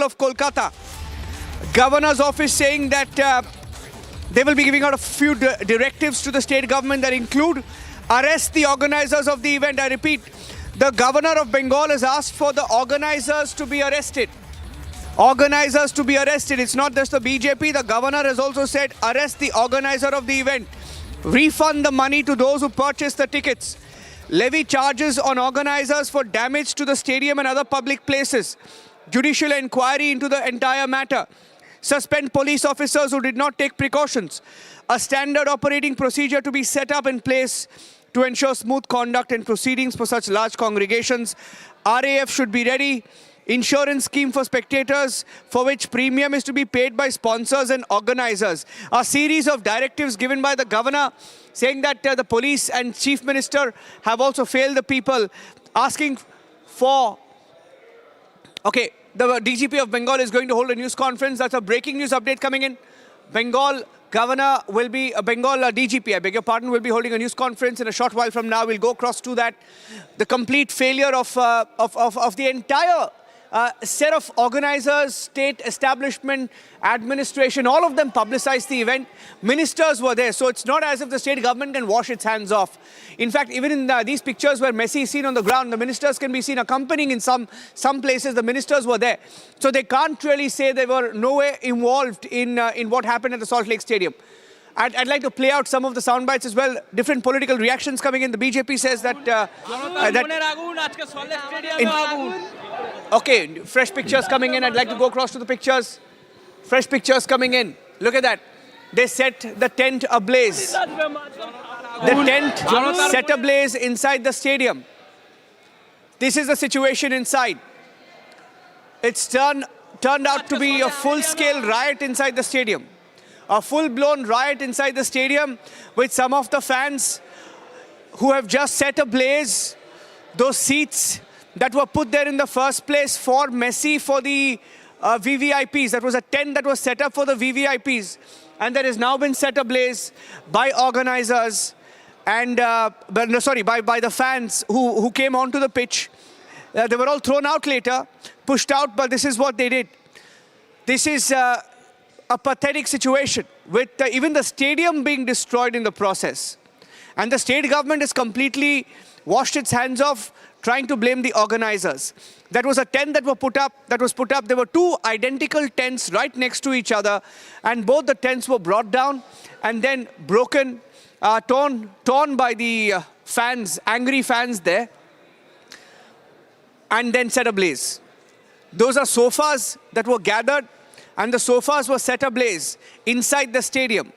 of Kolkata. Governor's office saying that they will be giving out a few directives to the state government that include arrest the organizers of the event. I repeat, the governor of Bengal has asked for the organizers to be arrested. Organizers to be arrested. It's not just the BJP. The governor has also said arrest the organizer of the event. Refund the money to those who purchased the tickets. Levy charges on organizers for damage to the stadium and other public places. Judicial inquiry into the entire matter. Suspend police officers who did not take precautions. A standard operating procedure to be set up in place to ensure smooth conduct and proceedings for such large congregations. RAF should be ready. Insurance scheme for spectators for which premium is to be paid by sponsors and organizers. A series of directives given by the governor saying that the police and chief minister have also failed the people, asking for... Okay, the DGP of Bengal is going to hold a news conference. That's a breaking news update coming in. Bengal governor will be, Bengal DGP, I beg your pardon, will be holding a news conference in a short while from now. We'll go across to that. The complete failure of the entire set of organizers, state establishment, administration, all of them publicized the event. Ministers were there, so it's not as if the state government can wash its hands off. In fact, even in these pictures where Messi is seen on the ground, the ministers can be seen accompanying in some places. The ministers were there. So they can't really say they were nowhere involved in what happened at the Saltlake Stadium. I'd like to play out some of the sound bites as well. Different political reactions coming in. The BJP says that... Okay, fresh pictures coming in. I'd like to go across to the pictures. Fresh pictures coming in. Look at that. They set the tent ablaze. The tent set ablaze inside the stadium. This is the situation inside. It's turned out to be a full-scale riot inside the stadium. A full-blown riot inside the stadium with some of the fans who have just set ablaze those seats that were put there in the first place for Messi, for the VVIPs. That was a tent that was set up for the VVIPs. And that has now been set ablaze by organizers and, by the fans who came onto the pitch. They were all thrown out later, pushed out, but this is what they did. This is a pathetic situation with even the stadium being destroyed in the process. And the state government has completely washed its hands off, trying to blame the organizers. That was a tent that was put up. There were two identical tents right next to each other, and both the tents were brought down and then broken, torn by the fans, angry fans there, and then set ablaze. Those are sofas that were gathered, and the sofas were set ablaze inside the stadium.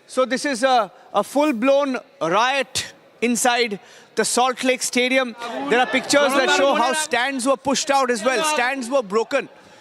So this is a full-blown riot inside the Saltlake Stadium. There are pictures that show how stands were pushed out as well. Stands were broken.